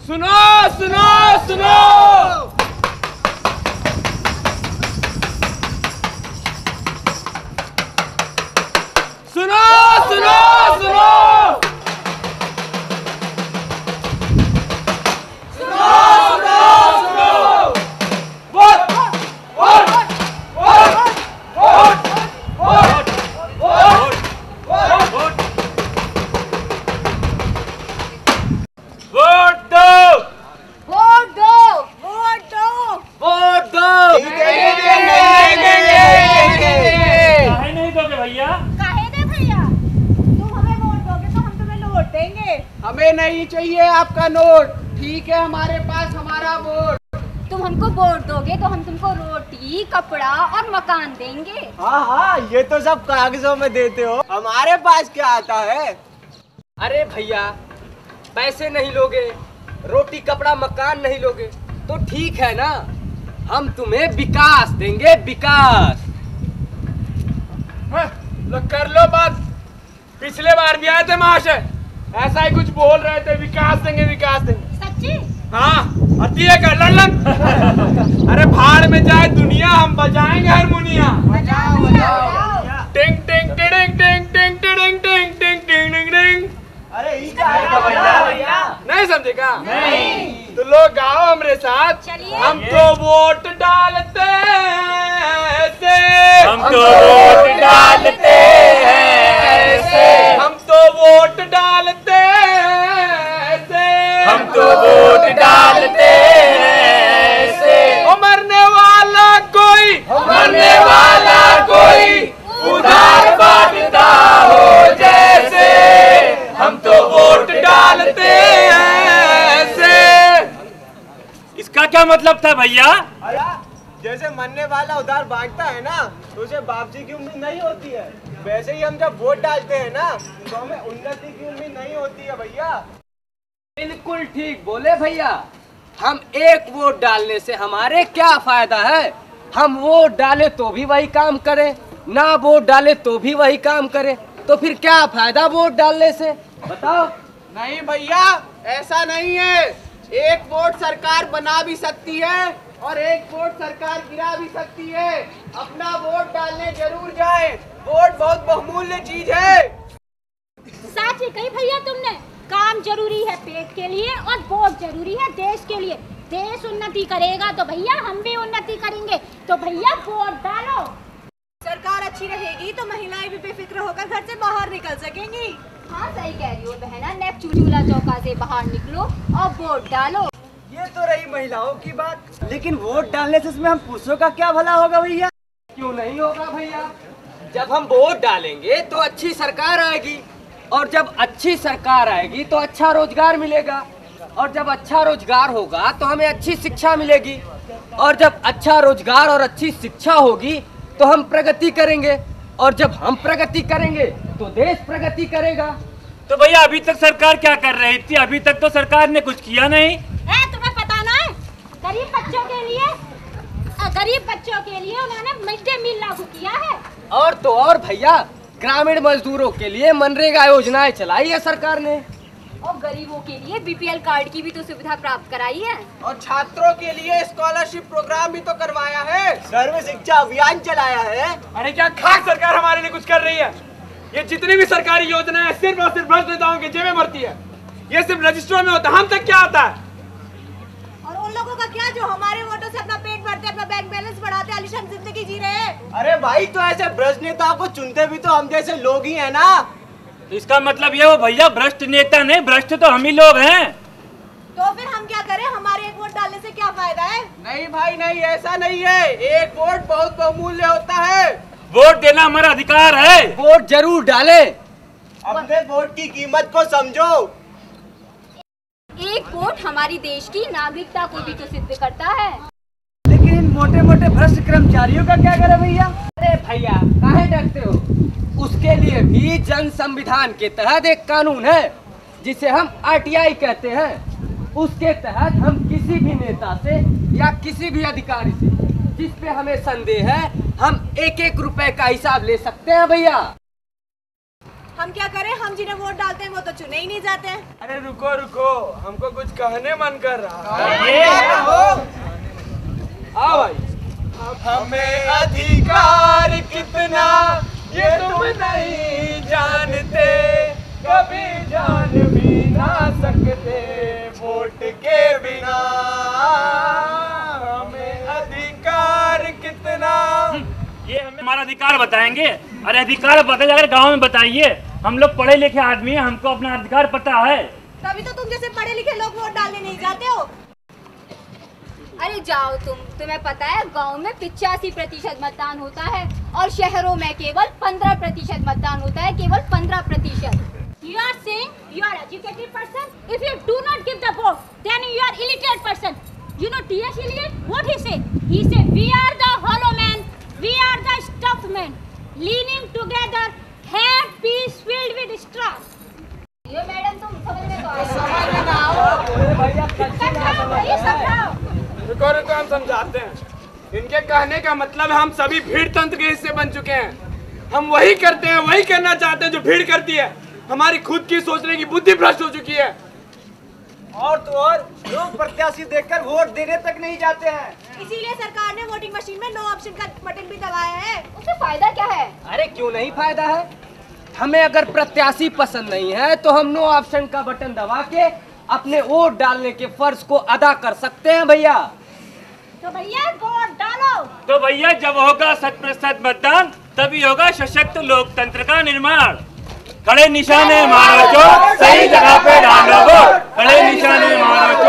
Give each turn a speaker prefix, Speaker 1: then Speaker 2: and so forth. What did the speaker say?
Speaker 1: सुनो सुनो सुनो, सुनो सुनो सुनो, हमें नहीं चाहिए आपका नोट, ठीक है? हमारे पास हमारा वोट।
Speaker 2: तुम हमको वोट दोगे तो हम तुमको रोटी, कपड़ा और मकान देंगे।
Speaker 3: हाँ हाँ, ये तो सब कागजों में देते हो, हमारे पास क्या आता है?
Speaker 1: अरे भैया, पैसे नहीं लोगे, रोटी कपड़ा मकान नहीं लोगे तो ठीक है ना, हम तुम्हें विकास देंगे, विकास। कर लो बात, पिछले बार भी आए थे महाशय, ऐसा ही कुछ बोल रहे थे, विकास देंगे विकास देंगे।
Speaker 2: सच्ची?
Speaker 1: हाँ, और दिए कर लल्लन। अरे भाड़ में जाए दुनिया, हम बजाएंगे हारमोनिया।
Speaker 2: बजाओ बजाओ।
Speaker 1: टिंग टिंग टिंग टिंग टिंग टिंग टिंग टिंग टिंग टिंग।
Speaker 3: अरे भैया
Speaker 1: नहीं समझेगा? नहीं। तो लोग गाओ हमरे साथ।
Speaker 2: चलिए।
Speaker 1: हम तो वोट डालते हैं ऐसे,
Speaker 4: हम तो वोट डालते हैं ऐसे,
Speaker 1: हम तो वोट डालते हैं ऐसे,
Speaker 4: हम तो वोट डालते हैं ऐसे।
Speaker 1: ओ मरने वाला कोई,
Speaker 4: मरने वाला कोई उधार बांटता हो जैसे, हम तो वोट डालते हैं ऐसे। इसका क्या मतलब था भैया?
Speaker 3: जैसे मरने वाला उधार बांटता है ना, तो उसे वापसी की उम्मीद नहीं होती है, वैसे ही हम जब वोट डालते हैं ना, तो हमें उन्नति की उम्मीद नहीं होती है भैया।
Speaker 1: बिल्कुल ठीक बोले भैया। हम एक वोट डालने से हमारे क्या फायदा है? हम वोट डाले तो भी वही काम करें, ना वोट डाले तो भी वही काम करें, तो फिर क्या फायदा वोट डालने से? बताओ।
Speaker 3: नहीं भैया, ऐसा नहीं है, एक वोट सरकार बना भी सकती है और एक वोट सरकार गिरा भी सकती है। अपना वोट डालने जरूर जाए, वोट बहुत बहुमूल्य चीज है।
Speaker 2: सच ही कही भैया तुमने, काम जरूरी है पेट के लिए और वोट जरूरी है देश के लिए। देश उन्नति करेगा तो भैया हम भी उन्नति करेंगे, तो भैया वोट डालो।
Speaker 5: सरकार अच्छी रहेगी तो महिलाएं भी बेफिक्र होकर घर से बाहर निकल सकेंगी।
Speaker 2: हाँ सही कह रही हो बहना, नेप चूल्हा चौका से बाहर निकलो और वोट डालो।
Speaker 3: ये तो रही महिलाओं की बात, लेकिन वोट डालने से इसमें हम पुरुषों का क्या भला होगा भैया?
Speaker 1: क्यों नहीं होगा भैया? जब हम वोट डालेंगे तो अच्छी सरकार आएगी, और जब अच्छी सरकार आएगी तो अच्छा रोजगार मिलेगा, और जब अच्छा रोजगार होगा तो हमें अच्छी शिक्षा मिलेगी, और जब अच्छा रोजगार और अच्छी शिक्षा होगी तो हम प्रगति करेंगे, और जब हम प्रगति करेंगे तो देश प्रगति करेगा।
Speaker 4: तो भैया अभी तक सरकार क्या कर रही थी? अभी तक तो सरकार ने कुछ किया नहीं।
Speaker 2: तुम्हें पता ना है, गरीब बच्चों के लिए उन्होंने मिड डे मील लागू किया है।
Speaker 1: और तो और भैया, ग्रामीण मजदूरों के लिए मनरेगा योजनाएं चलाई है सरकार ने,
Speaker 2: और गरीबों के लिए बीपीएल कार्ड की भी तो सुविधा प्राप्त कराई है,
Speaker 3: और छात्रों के लिए स्कॉलरशिप प्रोग्राम भी तो करवाया है, सर्व शिक्षा अभियान चलाया है।
Speaker 1: अरे क्या खास सरकार हमारे लिए कुछ कर रही है? ये जितनी भी सरकारी योजनाएं सिर्फ और सिर्फ भ्रष्ट नेताओं के जेब में भरती है, ये सिर्फ रजिस्टरों में होता है, हम तक क्या आता है?
Speaker 5: और उन लोगों का क्या जो हमारे वोटों से अपना पेट भरते, अपना बैंक बैलेंस बढ़ाते, आलीशान जिंदगी जी रहे हैं।
Speaker 3: अरे भाई, तो ऐसे भ्रष्ट नेताओं को चुनते भी तो हम जैसे लोग ही है ना।
Speaker 4: इसका मतलब ये हो भैया, भ्रष्ट नेता नहीं, भ्रष्ट तो हम ही लोग हैं।
Speaker 5: तो फिर हम क्या करें? हमारे एक वोट डालने से क्या फायदा है?
Speaker 3: नहीं भाई नहीं, ऐसा नहीं है, एक वोट बहुत बहुमूल्य होता है।
Speaker 4: वोट देना हमारा अधिकार है।
Speaker 1: वोट जरूर डाले।
Speaker 3: अपने वोट की कीमत को समझो।
Speaker 2: एक वोट हमारी देश की नागरिकता को भी तो सिद्ध करता है।
Speaker 3: लेकिन इन मोटे मोटे भ्रष्ट कर्मचारियों का क्या करें भैया?
Speaker 1: अरे भैया, काहे डरते हो? उसके लिए भी जन संविधान के तहत एक कानून है जिसे हम आरटीआई कहते हैं। उसके तहत हम किसी भी नेता से या किसी भी अधिकारी से जिस पे हमें संदेह है, हम 1-1 रुपए का हिसाब ले सकते हैं भैया।
Speaker 5: हम क्या करें, हम जिन्हें वोट डालते हैं वो तो चुने ही नहीं जाते हैं।
Speaker 3: अरे रुको रुको, हमको कुछ कहने मन कर रहा हाँ भाई। हमें अधिकार कितना ये तुम नहीं जानते, कभी जान भी ना सकते वोट के बिना। हमें अधिकार कितना,
Speaker 4: ये हमें हमारा अधिकार बताएंगे। अरे अधिकार बताइए, अगर गांव में बताइए, हम लोग पढ़े लिखे आदमी हैं, हमको अपना अधिकार पता है।
Speaker 5: तभी तो तुम जैसे पढ़े लिखे लोग वोट डालने नहीं जाते हो।
Speaker 2: अरे जाओ तुम्हें पता है गांव में 85% मतदान होता है और शहरों में केवल 15% मतदान होता है, केवल 15%। You are saying you are educated person. If you do not give the vote, then you are illiterate person. You know T.S. Eliot, what he said? He said, we are the hollow man, we are the stuffed man, leaning together, head piece filled with straw. ये madam तुम समझ में तो आओ।
Speaker 3: रुको रुको, हम समझाते हैं। इनके कहने का मतलब है हम सभी भीड़ तंत्र के हिस्से बन चुके हैं। हम वही करते हैं, वही करना चाहते हैं जो भीड़ करती है। हमारी खुद की सोचने की बुद्धि भ्रष्ट हो चुकी है। और तो और लोग प्रत्याशी देखकर वोट देने तक नहीं जाते हैं।
Speaker 5: इसीलिए सरकार ने वोटिंग मशीन में नो ऑप्शन का बटन भी दबाया है।
Speaker 2: उससे फायदा क्या है?
Speaker 1: अरे क्यों नहीं फायदा है? हमें अगर प्रत्याशी पसंद नहीं है तो हम नो ऑप्शन का बटन दबा के अपने वोट डालने के फर्ज को अदा कर सकते हैं भैया।
Speaker 2: तो भैया वोट डालो।
Speaker 4: तो भैया जब होगा 100% मतदान, तभी होगा सशक्त लोकतंत्र का निर्माण। खड़े निशाने मारो जो, सही जगह पे डालो वोट। खड़े निशाने मारो